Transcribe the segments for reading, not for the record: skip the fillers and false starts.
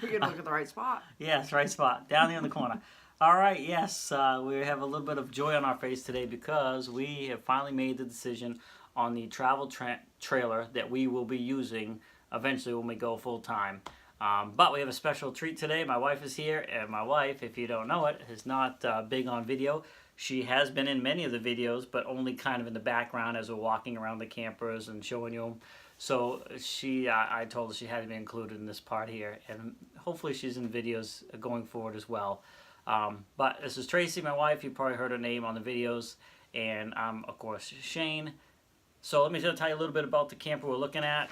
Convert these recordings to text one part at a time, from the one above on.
We can look at the right spot. Yes, right spot. Down there in the corner. All right, yes, we have a little bit of joy on our face today because we have finally made the decision on the travel trailer that we will be using eventually when we go full time. But we have a special treat today. My wife is here, and my wife, if you don't know it, is not big on video. She has been in many of the videos, but only kind of in the background as we're walking around the campers and showing you them. So I told her she had to be included in this part here, and hopefully she's in videos going forward as well. But this is Tracy, my wife. You probably heard her name on the videos, and I'm, of course, Shane. So let me just tell you a little bit about the camper we're looking at,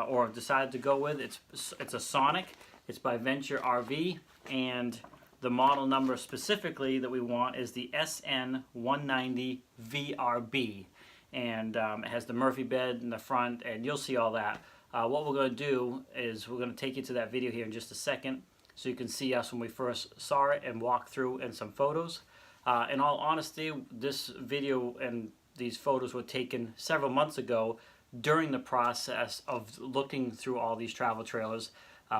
or decided to go with. It's a Sonic. It's by Venture RV, and the model number specifically that we want is the SN190 VRB. And it has the Murphy bed in the front, and you'll see all that. What we're going to do is we're going to take you to that video here in just a second so you can see us when we first saw it and walk through and some photos. In all honesty, this video and these photos were taken several months ago during the process of looking through all these travel trailers.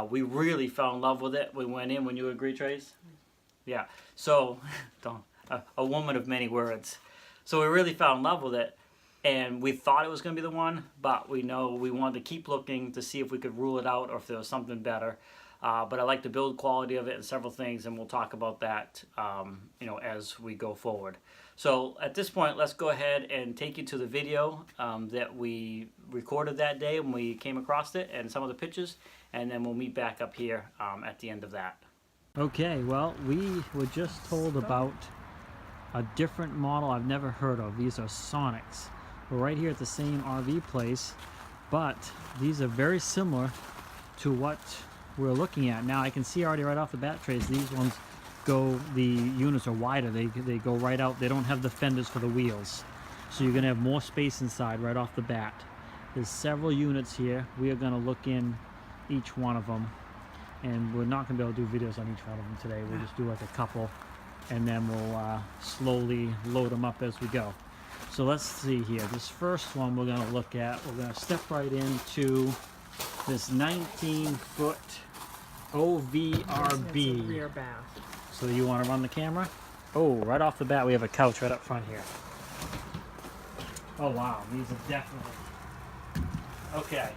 We really fell in love with it. We went in, when you agree, Trace? Yeah. So, a woman of many words. So we really fell in love with it. And we thought it was going to be the one, but we know we wanted to keep looking to see if we could rule it out or if there was something better. But I like the build quality of it and several things, and we'll talk about that as we go forward. So at this point, let's go ahead and take you to the video that we recorded that day when we came across it and some of the pictures, and then we'll meet back up here at the end of that. Okay, well, we were just told about a different model I've never heard of. These are Sonics. We're right here at the same RV place, but these are very similar to what we're looking at. Now I can see already right off the bat, Trace, these ones the units are wider. They go right out. They don't have the fenders for the wheels. So you're gonna have more space inside right off the bat. There's several units here. We are gonna look in each one of them, and we're not gonna be able to do videos on each one of them today. We'll just do like a couple, and then we'll slowly load them up as we go. So let's see here. This first one we're going to look at, we're going to step right into this 19-foot OVRB. Rear bath. So you want to run the camera? Oh, right off the bat we have a couch right up front here. Oh wow, these are definitely... Okay.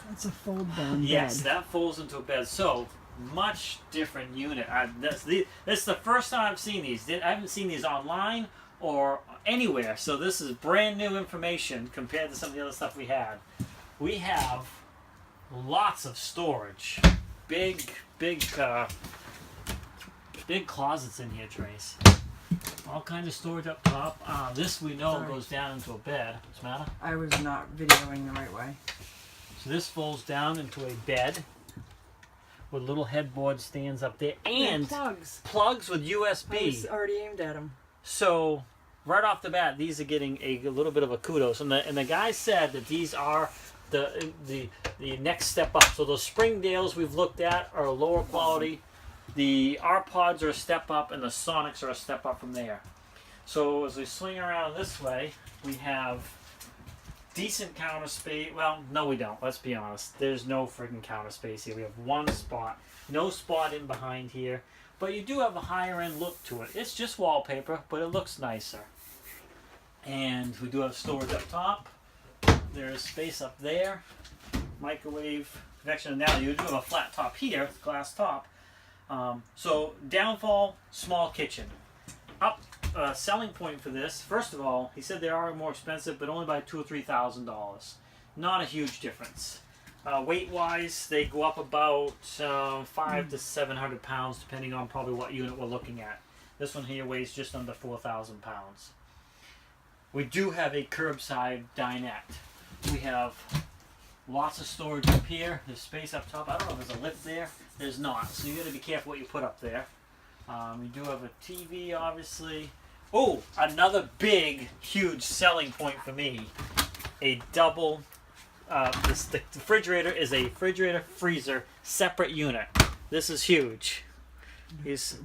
That's a fold-down bed. Yes, that folds into a bed. So, much different unit. This is the first time I've seen these. I haven't seen these online or anywhere, so this is brand new information compared to some of the other stuff we had. We have lots of storage. Big closets in here, Trace. All kinds of storage up top. This we know goes down into a bed. What's the matter? I was not videoing the right way. So this folds down into a bed with little headboard stands up there, and plugs with USB. I was already aimed at them. So right off the bat, these are getting a little bit of a kudos, and the guy said that these are the next step up. So those Springdales we've looked at are lower quality. The R-Pods are a step up, and the Sonics are a step up from there. So as we swing around this way, we have decent counter space. Well, no we don't. Let's be honest. There's no freaking counter space here. We have one spot. No spot in behind here. But you do have a higher end look to it. It's just wallpaper, but it looks nicer. And we do have storage up top. There's space up there. Microwave convection. Now you do have a flat top here, glass top. So downfall, small kitchen. Up selling point for this, first of all, he said they are more expensive, but only by $2,000 or $3,000. Not a huge difference. Weight-wise, they go up about 500 to 700 pounds, depending on probably what unit we're looking at. This one here weighs just under 4,000 pounds. We do have a curbside dinette. We have lots of storage up here. There's space up top. I don't know if there's a lift there. There's not, so you got to be careful what you put up there. We do have a TV, obviously. Oh, another big, huge selling point for me. A double... the refrigerator is a refrigerator freezer separate unit. This is huge. He's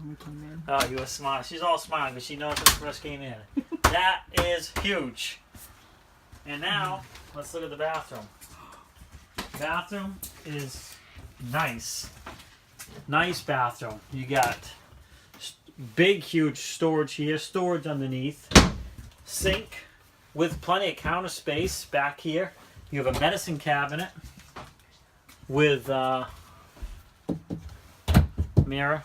he was smiling. She's all smiling because she knows when she first came in. That is huge. And now let's look at the bathroom. Bathroom is nice bathroom. You got big, huge storage here, storage underneath, sink with plenty of counter space back here. You have a medicine cabinet with mirror,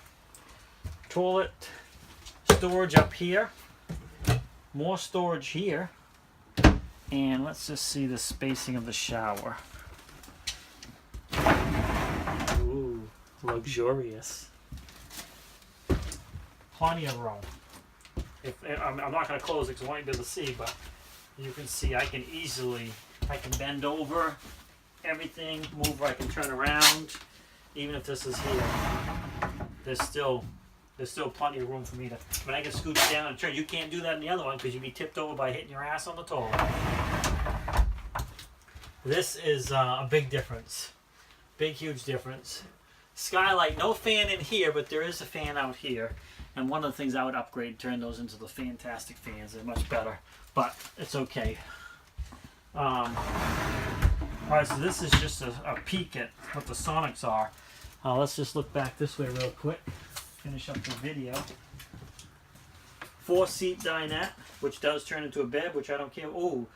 toilet, storage up here, more storage here, and let's just see the spacing of the shower. Ooh, luxurious. Plenty of room. I'm not going to close it because I want you to be able to see, but you can see I can bend over everything, move, I can turn around. Even if this is here, there's still plenty of room for me to, but I can scooch down and turn. You can't do that in the other one because you'd be tipped over by hitting your ass on the toilet. This is a big difference. Big, huge difference. Skylight, no fan in here, but there is a fan out here. And one of the things I would upgrade, turn those into the fantastic fans. They're much better, but it's okay. Alright, so this is just a peek at what the Sonics are. Let's just look back this way real quick. Finish up the video. 4-seat dinette, which does turn into a bed, which I don't care. Oh,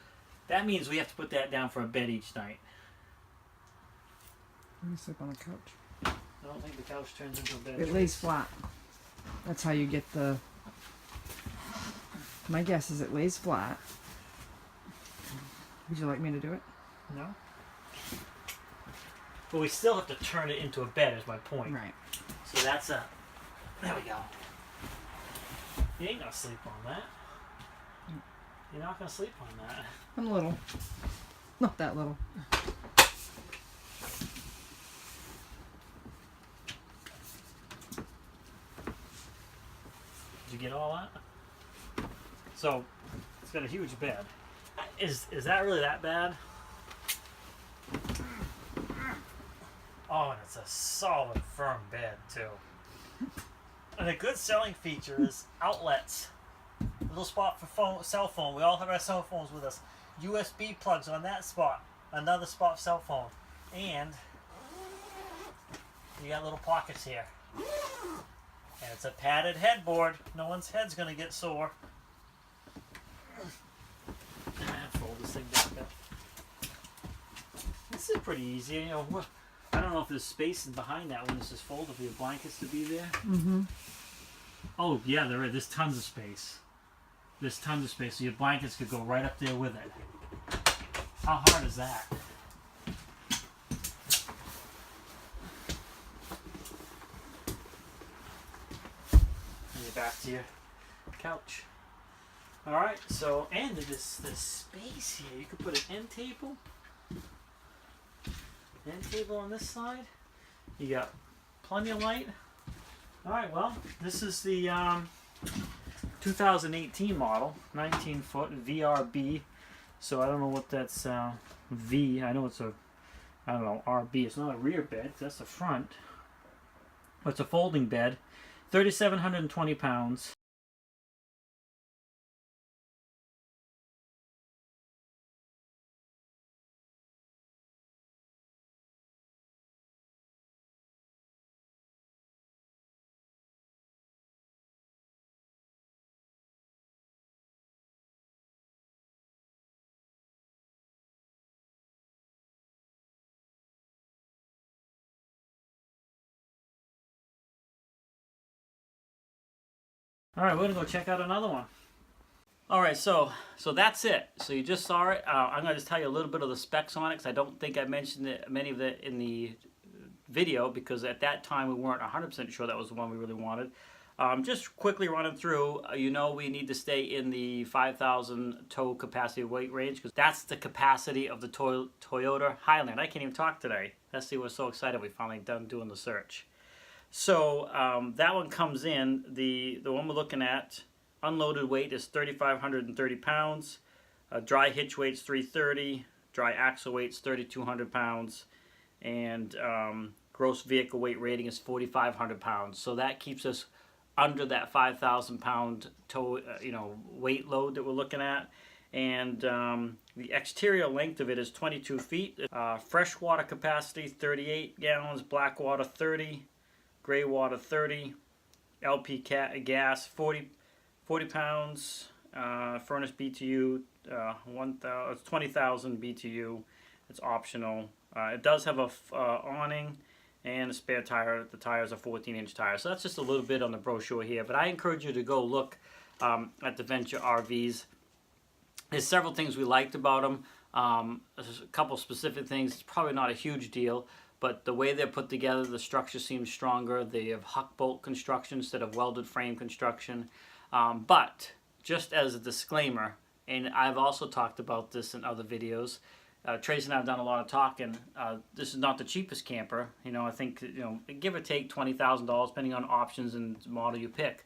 that means we have to put that down for a bed each night. Let me sleep on the couch. I don't think the couch turns into a bed. It lays flat. That's how you get the... My guess is it lays flat. Would you like me to do it? No. But we still have to turn it into a bed, is my point. Right. So that's a... There we go. You ain't gonna sleep on that. You're not gonna sleep on that. I'm little. Not that little. Did you get all that? So, it's got a huge bed. Is that really that bad? Oh, and it's a solid, firm bed, too. And a good selling feature is outlets. A little spot for cell phone. We all have our cell phones with us. USB plugs on that spot. Another spot for cell phone. And you got little pockets here. And it's a padded headboard. No one's head's going to get sore. Fold this thing back up. This is pretty easy. You know, I don't know if there's space behind that when this is folded for your blankets to be there. Mm-hmm. Oh, yeah, there is. There's tons of space. There's tons of space. So your blankets could go right up there with it. How hard is that? And you're back to your couch. Alright, so, and there's space here. You could put an end table. End table on this side. You got plenty of light. Alright, well, this is the 2018 model, 19-foot VRB. So I don't know what that's V. I know it's a, I don't know, RB. It's not a rear bed. That's the front. But it's a folding bed. 3,720 pounds. All right, we're gonna go check out another one. All right, so that's it. So you just saw it. I'm gonna just tell you a little bit of the specs on it because I don't think I mentioned many of it in the video because at that time we weren't 100% sure that was the one we really wanted. Just quickly running through, you know we need to stay in the 5,000 tow capacity weight range because that's the capacity of the Toyota Highlander. I can't even talk today. That's why we're so excited we finally done doing the search. So that one comes in, the one we're looking at, unloaded weight is 3,530 pounds, dry hitch weight's 330, dry axle weight's 3,200 pounds, and gross vehicle weight rating is 4,500 pounds. So that keeps us under that 5,000 pound tow, weight load that we're looking at. And the exterior length of it is 22 feet. Freshwater capacity 38 gallons, black water 30, gray water 30, LP gas 40 pounds, furnace BTU it's 20,000 BTU. It's optional. It does have a awning and a spare tire. The tires are 14-inch tires. So that's just a little bit on the brochure here. But I encourage you to go look at the Venture RVs. There's several things we liked about them. There's a couple specific things. It's probably not a huge deal, but the way they're put together, the structure seems stronger. They have huck bolt construction instead of welded frame construction. But just as a disclaimer, and I've also talked about this in other videos, Trace and I have done a lot of talking. This is not the cheapest camper. You know, I think, you know, give or take $20,000 depending on options and model you pick.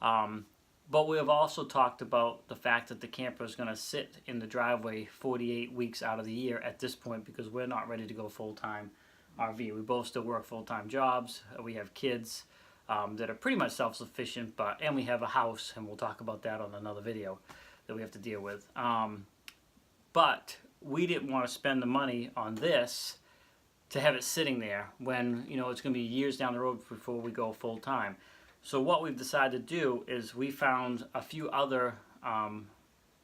But we have also talked about the fact that the camper is going to sit in the driveway 48 weeks out of the year at this point because we're not ready to go full-time RV. We both still work full-time jobs. We have kids that are pretty much self-sufficient, and we have a house, and we'll talk about that on another video that we have to deal with. But we didn't want to spend the money on this to have it sitting there when, you know, it's going to be years down the road before we go full-time. So what we've decided to do is we found a few other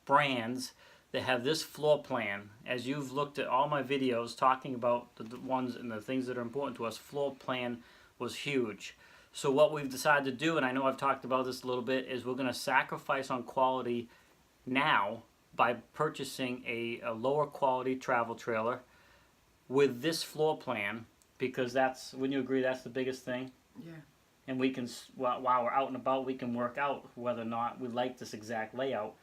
brands that have this floor plan. As you've looked at all my videos talking about the ones and the things that are important to us, floor plan was huge. So what we've decided to do, and I know I've talked about this a little bit, is we're going to sacrifice on quality now by purchasing a lower quality travel trailer with this floor plan, because that's, wouldn't you agree, that's the biggest thing? Yeah. And we can, while we're out and about, we can work out whether or not we like this exact layout.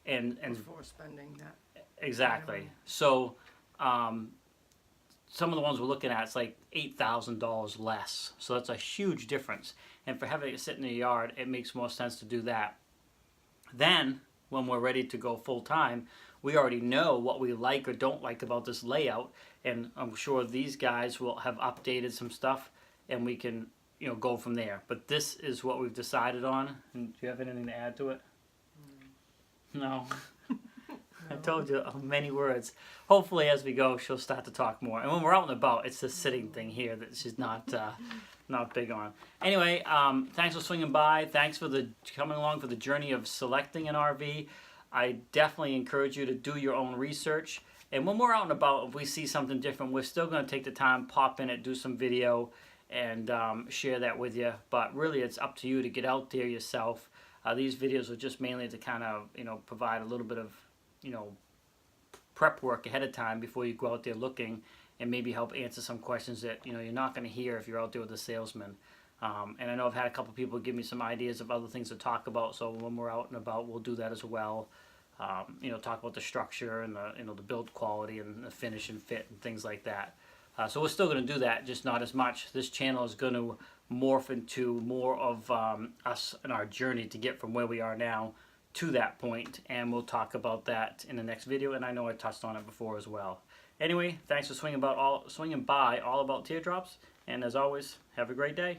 And Before spending that. exactly. So some of the ones we're looking at, it's like $8,000 less. So that's a huge difference. And for having it sit in the yard, it makes more sense to do that. Then, when we're ready to go full time, we already know what we like or don't like about this layout. And I'm sure these guys will have updated some stuff, and we can, you know, go from there. But this is what we've decided on. And do you have anything to add to it? No. I told you many words. Hopefully, as we go, she'll start to talk more. And when we're out and about, it's this sitting thing here that she's not big on. Anyway, thanks for swinging by. Thanks for coming along for the journey of selecting an RV. I definitely encourage you to do your own research. And when we're out and about, if we see something different, we're still going to take the time, pop in it, do some video, and share that with you. But really, it's up to you to get out there yourself. These videos are just mainly to kind of, you know, provide a little bit of, you know, prep work ahead of time before you go out there looking, and maybe help answer some questions that, you know, you're not going to hear if you're out there with a salesman. And I know I've had a couple people give me some ideas of other things to talk about, so when we're out and about, we'll do that as well. You know, talk about the structure and the, you know, the build quality and the finish and fit and things like that. So we're still going to do that, just not as much. This channel is going to morph into more of us and our journey to get from where we are now to that point, and we'll talk about that in the next video, and I know I touched on it before as well. Anyway, thanks for swinging by all about teardrops, and as always, have a great day.